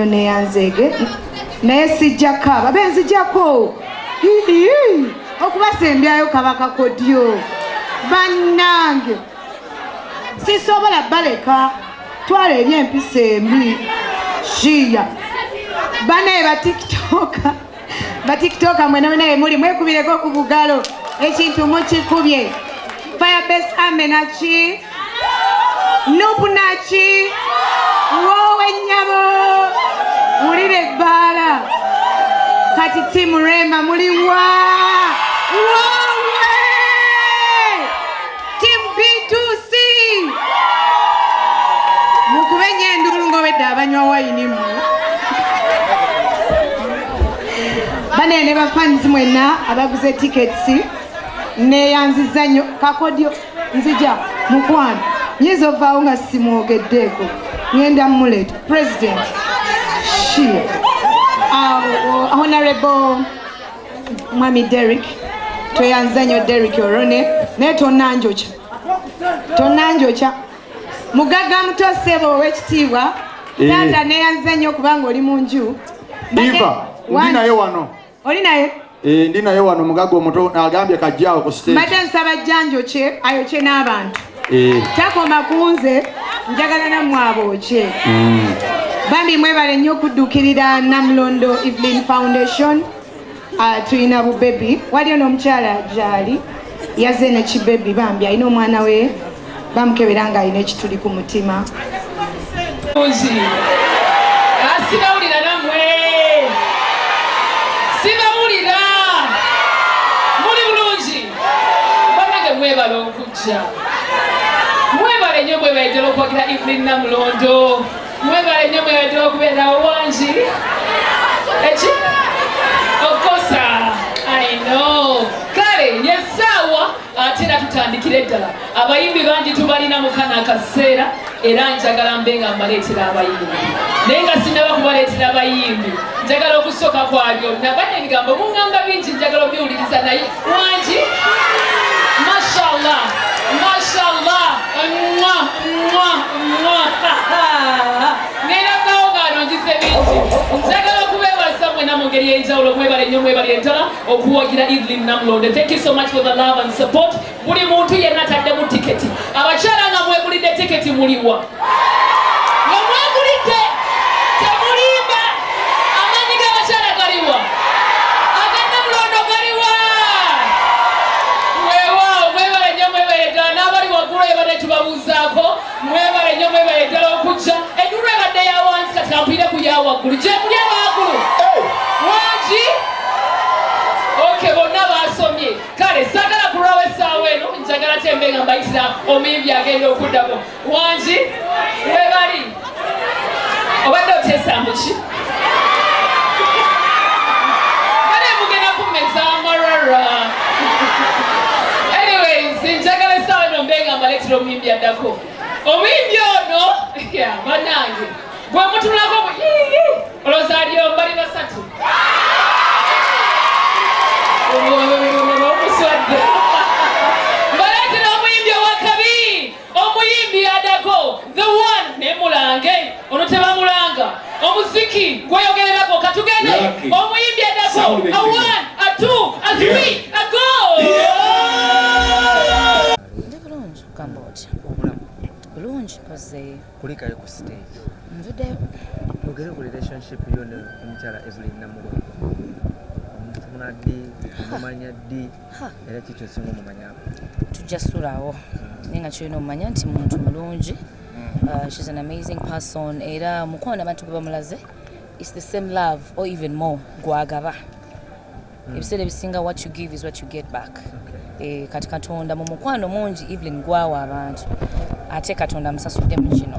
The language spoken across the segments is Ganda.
neyanzege naye sijjako abenzigyako okubasembyayo kabaka kodyo bannange sisobola baleka twala ebyempisa embi shiya banaye batiktoka mwenawenaye muli mwekubireko ku bugalo ekintu mukikubye firebase amenaki nupunachi wowe nyabo mulire ebbala kati timu Rema muliwa wowe timu B2C mukubenya endulu ng'obedde abanywa wayinimu banene bafans mwenna abaguze tickets neyanziza nnyo kakodyo nzija mukwano nyiza ovaawo nga simwogeddeeko ngenda muleta president honorable mwami Derek tweyanziza nnyo Derek Orone naye tonnanjokya mugagga mutosebo ow'ekitiibwa taata neyanziza nnyo kubanga oli mu nju Diva ndi naye wano oli naye ndi naye wano mugagga omuto agambye kajjaawo ku stage mbadde nsaba jjanjokye ayokye n'abantu takoma kunze njagala nammwe abookye bambi mwebale nnyo okuddukirira Namulondo Evelyn Foundation tulina bubebi waliyo n'omukyala gyali yazze nekibebi bambi alina omwana we bamukebera nga alina ekituli ku mutima sibawulira namwe sibawulira muli bulungi banange mwebale okujja mwebale nnyo mwebaletera okwagira Evelyn Namulondo mwebale nnyo mwebaletera okubeera wangi eki okosa I know kale yesaawa ate era tutandikire ddala abayimbi bangi tubalina mu kana akaseera era njagala mbe nga mbaleetera abayimbi naye nga sinaba kubaleetera abayimbi njagala okusooka kwa byonna bane ebigambo muŋŋamba bingi njagala obyewuliriza naye wangi mashallah ngenda kawo ng'anonjise bingi njagala okubeebaza mwena mu ngeri ey'enjawulo mwebale nnyo mwebale ddala okuwagira Evelyn Namulondo. Thank you so much for the love and support. Buli muntu yenna ataddemu tiketi abakyala nga mwegulidde tiketi muliwa nga mwegulidde temulimba amaanyi g'abakyala galiwa aga Namulondo galiwa weewaawo mwebale nnyo mwebale ddala n'abali waggulu ebadde tubabuuzaako mwebale nnyo mwebale ddala okujja ennyulu ebadde ya wansi kati kampire ku ya waggulu gye muli abawaggulu wangi okay bonna basomye kale sagala kulwawo essaawa eno njagala tembe nga mbayitira omuyimbi agenda okuddako wangi webali obadde oteesambu ki bale mugenda kummeza amarara anyways njagala essaawa eno mbe nga mbaleetera omuyimbi addako omuyimbi ono bannange gwe mutunulako olowooza alyo mbali basatu omuswadde mbaleetera omuyimbi owakabi omuyimbi addako the one ne mulange ono tebamulanga omuziki gweyogererako katugende omuyimbi addako a one a two a three a go bulungi Cambodia bulungi koze kulikayo ku stage nvuddeyo ogere ku relationship yo ne omukyala Evelyn Namulondo omuntu ddi omumanya ddi era kiki osinga omumanyako tujja sulaawo naye nga kirina omumanya nti muntu mulungi she's an amazing person era mukwano abantu gwe bamulaze it's the same love or even more gwagaba ebiseera ebisinga what you give is what you get back kati katonda mu mukwano mungi Evelyn gwawa abantu ate katonda musasudde mu kino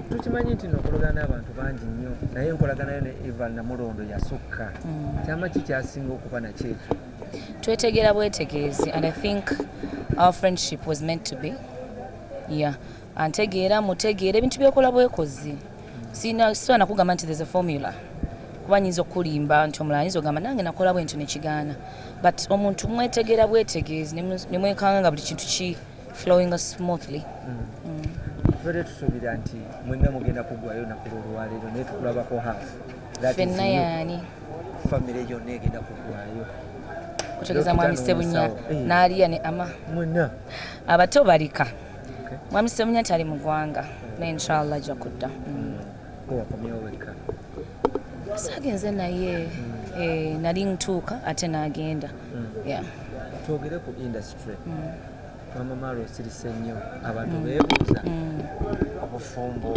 tukimanyi nti nokolagana n'abantu bangi nnyo naye enkolaganayo ne Evelyn Namulondo yasukka kyama ki kyasinga okuba nakyekyo twetegeera bwetegeezi and I think our friendship was meant to be antegeera mutegeera ebintu byekola bwekozi sisobola kugamba nti there's a formula kuba nyinza okulimba nti omulala nyinza ogamba nange nakola bwentyo nekigaana but omuntu mwetegeera bwetegeezi ne mwekanga nga buli kintu ki flowing smoothly tubadde tusuubira nti mwenna mugenda kuggwayo olunaku lwolwaleero naye tukulabako hafu ffenna yaani famire yonna egenda kuggwayo kutegeeza mwami Ssebunya n'aliya ne ama mwenna abato balika mwami Ssebunya tali mu ggwanga naye inshallah ajja kudda wakomyewo wekka saagenze naye nali ntuuka ate n'agenda twogere ku industry mama Maro osirise nnyo abantu beebuuza obufumbo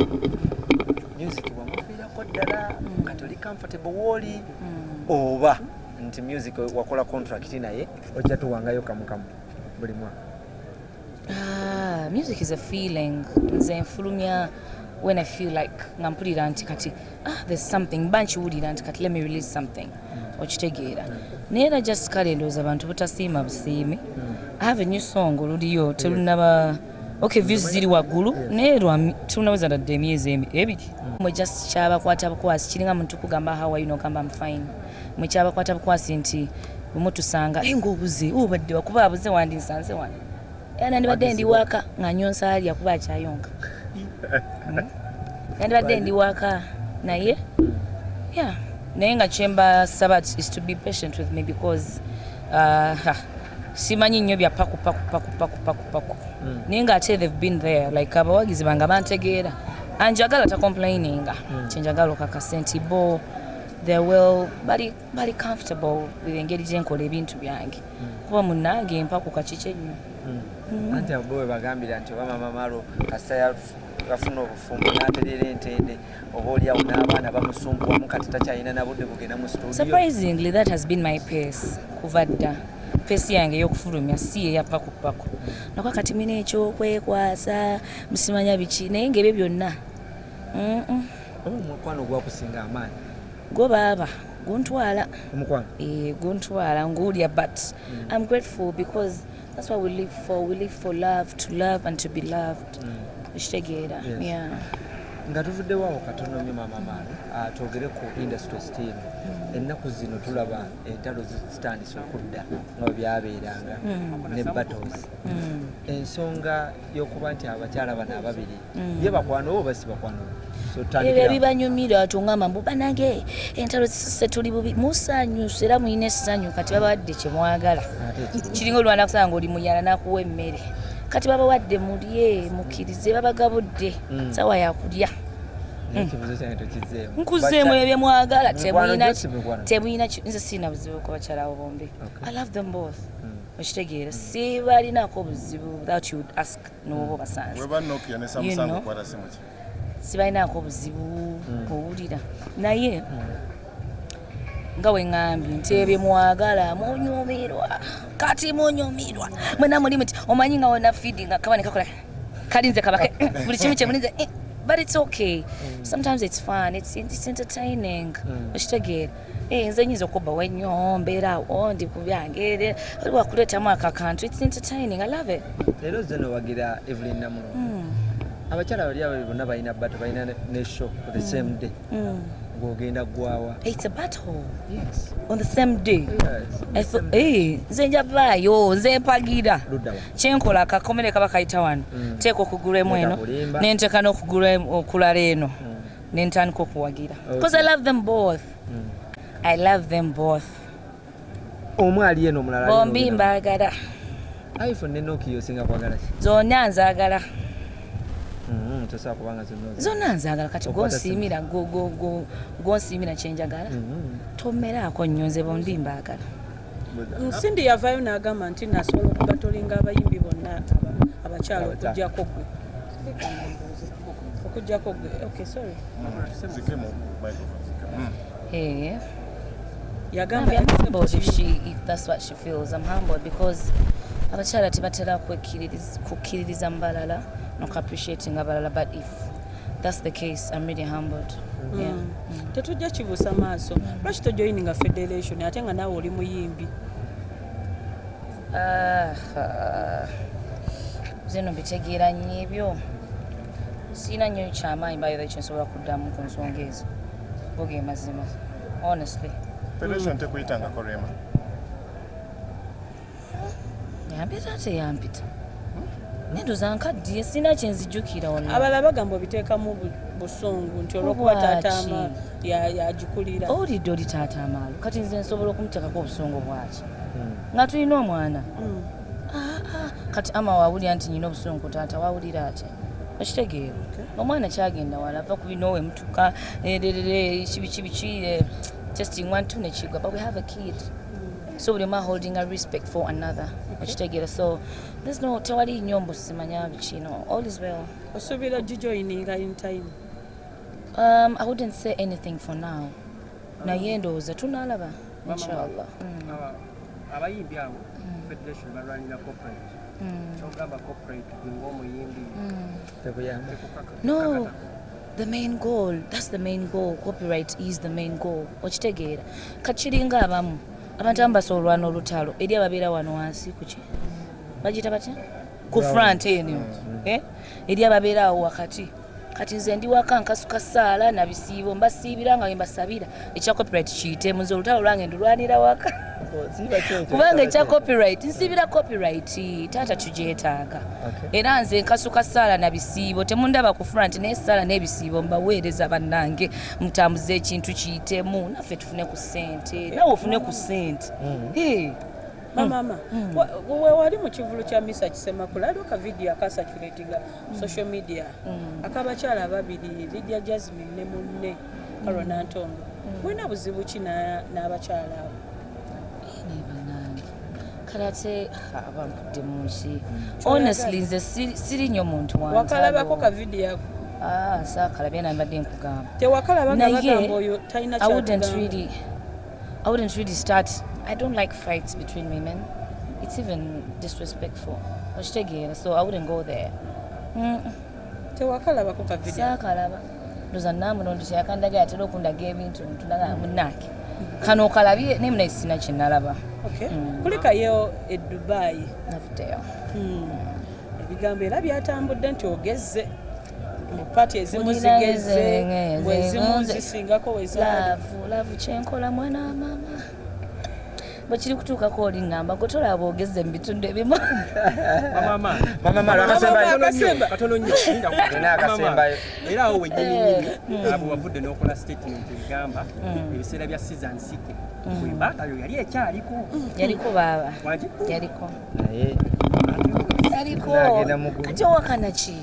music wamufiirako ddala katoli comfortable wooli oba nti music wakola contract naye ojja tuwangayo kamukamu buli mwaka. Music is a feeling. Nze nfulumya when I feel like ngampulira nti kati there's something banchi wulira nti kati let me release something okitegeera naye just kale ndowooza abantu butasiima busiimi. I have a new song oluliyo telunaba views ziri waggulu naye tulunaweza ddadde emyezi ebiri mwe just kyabakwata bukwasi kiringa muntu kugamba how are you nogamba I'm fine mwe kyabakwata bukwasi nti mutusanga ng'obuze obadde wakuba abuze wandinsanze wano nandibadde ndi waka nga nyonsa ali akuba akyayonka nandibadde ndi waka naye naye nga kyemba sabat is to be patient with me because simanyi nnyo bya paku naye nga ate they've been there like abawagizi bange bantegeera anjagala takomplaininga kyenjagala okakase nti bo they're well bali comfortable with engeri gyenkola ebintu byange kuba munnange empaku kakiki ennyo anti abo bwe bagambira nti oba mama Maro kasita yafuna obufumbo n'aterera entende oba oliawo n'abaana bamusumbuwamu kati takyalina nabudde bugenda mu studio. Surprisingly that has been my pace kuva dda pesi yange ey'okufulumya si eya pakupaku nakwa kati mina ekyokwekwasa musimanya biki naye ng'ebyo byonna omukwano gwakusinga amaanyi gwo baaba guntwala omukwano guntwala nguulya but I'm grateful because that's what we live for. We live for love, to love and to be loved. Okitegeera nga tuvuddewo awo katono nnyo mama Maro twogere ku industry still ennaku zino tulaba entalo zitandise okudda nga byabeeranga ne battles ensonga y'okuba nti abakyala bano ababiri ye bakwano oba si bakwano ebyo bibanyumira tungamba mbu banange entalo zisuse tuli bubi musanyuse era muyina essanyu kati babawadde kye mwagala kiringa olwana kusanga nga oli muyala nakuwa emmere kati babawadde mulye mukkirize babagabudde sawa yakulya nkuzeemu ebyo mwagala temuyina nze siina buzibu ku bakyala abo bombi I love them both okitegeera sibalinaako obuzibu that you would ask n'oba obasanze sibalinaako obuzibu owulira naye nga we ŋŋambye nti ebyo mwagala munyumirwa kati munyumirwa mwena muli muti omanyi nga wona feeding akabane kakola kalinze kabake buli kimu kye mulinze but it's okay sometimes it's fun it's entertaining okitegeera nze nyinza okubba wennyo mbeeraawo ndi ku byange oli wakuleetamu akakantu it's entertaining I love it. Leero zeno wagira Evelyn Namulondo abakyala bali abo bonna balina battle balina ne show for the same day ng'ogenda gwawa it's a battle on the same day nze njavaayo nze mpagira kyenkola akakomere kaba kayita wano teeka okugulemu eno nenteka n'okugula okulala eno nentandika okuwagira because I love them both I love them both omwe ali eno omulala bombi mbaagala iPhone ne Nokia osinga kwagala zonna nzaagala tosobola kubanga zonna nzaagala kati gonsiimira kyenjagala tomeraako nnyo nze bombi mbaagala Nsindi yavaayo n'agamba nti nasobola okubatolinga abayimbi bonna abakyala okujjako gwe okay sorry I'm humbled if that's what she feels. I'm humbled because abakyala tebatera kukkiririza mbalala no appreciating abalala but if that's the case I'm really humbled. Tetujja kibuusa maaso lwaki tojoyininga federation ate nga naawe oli muyimbi zino bitegeera nnyo ebyo siina nnyo kyamaanyi bayira kyensobola kuddamu ku nsonga ezo boge mazima honestly federation tekuyitanga Rema yampita ate yampita Nendoza nkaddiye sina kyenzijjukira wonna. Abalala bagamba obiteekamu busungu nti olw'okuba taata ama yagikulira. Olidde oli taata amaalo kati nze nsobola okumuteekako obusungu bwaki nga tulina omwana. Kati ama wawulira nti nyina obusungu ku taata wawulira ate okitegeera omwana kyagenda wala ava ku binowe mutuka kibiki testing 1 2 nekigwa but we have a kid. So we are holding a respect for another. Okay. So there's no tewali nyombo simanya bichino. All is well. Osubira joininga in time. I wouldn't say anything for now. Na yendo za tunalaba inshallah. Abayimbi abo federation barwanira corporate. Chogamba corporate ngomo yimbi. No. The main goal, that's the main goal. Copyright is the main goal. Okitegeera. Kachiringa abamu abantu ambasolwana olutalo eri ababeera wano wansi kuki bagita batya ku front eno eri ababeera awo wakati kati nze ndi waka nkasuka saala na bisiibo mbasiibira nga mbasabira ekya copyright kiyite muze olutalo lwange ndulwanira waka kubanga ekya copyright nsibira copyright taata tugyetaaga era nze nkasuka saala na bisiibo temundaba ku front naye saala n'ebisiibo mbaweereza bannange mutambuze ekintu kiyitemu naffe tufune ku ssente nawe ofune ku ssente. Mama, wali mu kivulu kya Misa Kisemakula aliwo ka video akasakulatinga social media akabakyala ababiri Lydia Jasmine ne munne Carona Ntongo wena buzibu ki n'abakyala abo? Karate abampudde mu nsi honestly nze siri nnyo muntu wange wakalabako ka video ako saakalabye nambadde nkugamba tewakalaba nga bagamba oyo talina I wouldn't really start. I don't like fights between women. It's even disrespectful. So I wouldn't go there. Tewakalabako ka video. Saakalaba. Ndoza Namulondo kyakandaga atera okundaga ebintu ntunaga munnake. Kano kalabye ne muna sina kinalaba. Okay. Kulikayo e Dubai. Nafuteo. Ebigambo era byatambudde nti ogezze. Mu party ezimu zigezze. Ezimu zisingako wezaali. Laavu kyenkola mwana wa mama. Bakiri kutuukako oli ngamba gotolaba ogezze mu bitundu ebimu. Mama katono nnyo akasembayo era awo wennyini abo wavudde n'okola statement egamba ebiseera bya season 6 bwembatayo yali ekyaliko baba yaliko ate owakana ki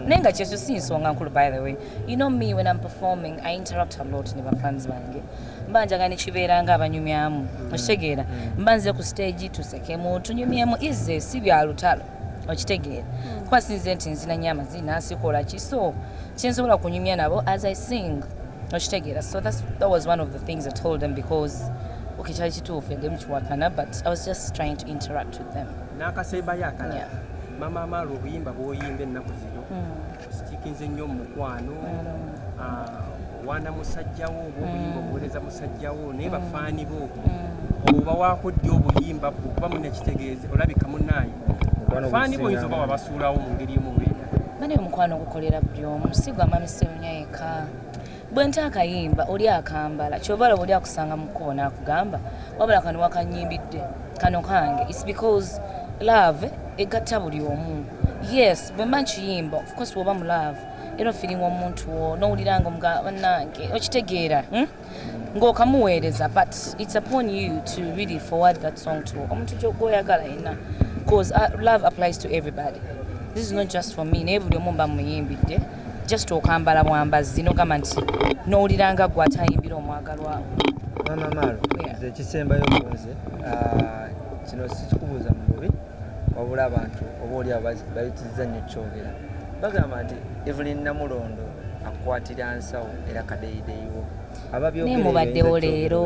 Nenga chesu si nsonga nkulu by the way. You know me when I'm performing I interact a lot ne fans bange. Mbanja gani kibeeranga abanyumyamu. Okitegeera. Mbanze ku stage tusekemu tunyumyamu ize si bya lutalo. Okitegeera. Kwa sinze nti nzina nyama zina sikola kiso. Kyensobola kunyumya nabo as I sing. Okitegeera. So that was one of the things I told them because okay kyali kituufu ngemu kiwakana but I was just trying to interact with them. Nakasemba yakala. Yeah. Mama Amaro obuyimba bw'oyimba ennaku zino sitikinze nnyo mu mukwano wana musajjawo obuyimba obuweereza musajjawo naye bafaani bo oba waakodde obuyimba kuba munnekitegeeze olabika munnaye bafaani bo oyinza oba wabasuulawo mu ngeri emubeera mane omukwano gukolera buli omu sigwa mamisebunya eka bwe ntaakayimba oli akambala kyobala buli akusanga mu kkubo n'akugamba wabula kano wakanyimbidde kano kange it's because love egatta buli omu. Yes, bwe mba nkiyimba of course woba mu love era feeling omuntu wo n'owulira nga bannange okitegeera ng'okamuweereza but it's upon you to really forward that song to omuntu gy'oyagala yenna because love applies to everybody. This is not just for me naye buli omu mba muyimbidde just okambala mwambazi n'ogamba nti n'owulira nga gwe atayimbira omwagalwawo. Mama Maro nze ekisembayo kunze kino sikikubuuza mu bubi wabula abantu oba oli bayitiriza nnyo kyogera bagamba nti Evelyn Namulondo akwatira nsawo era kadeyideyiwo ne mubaddewo leero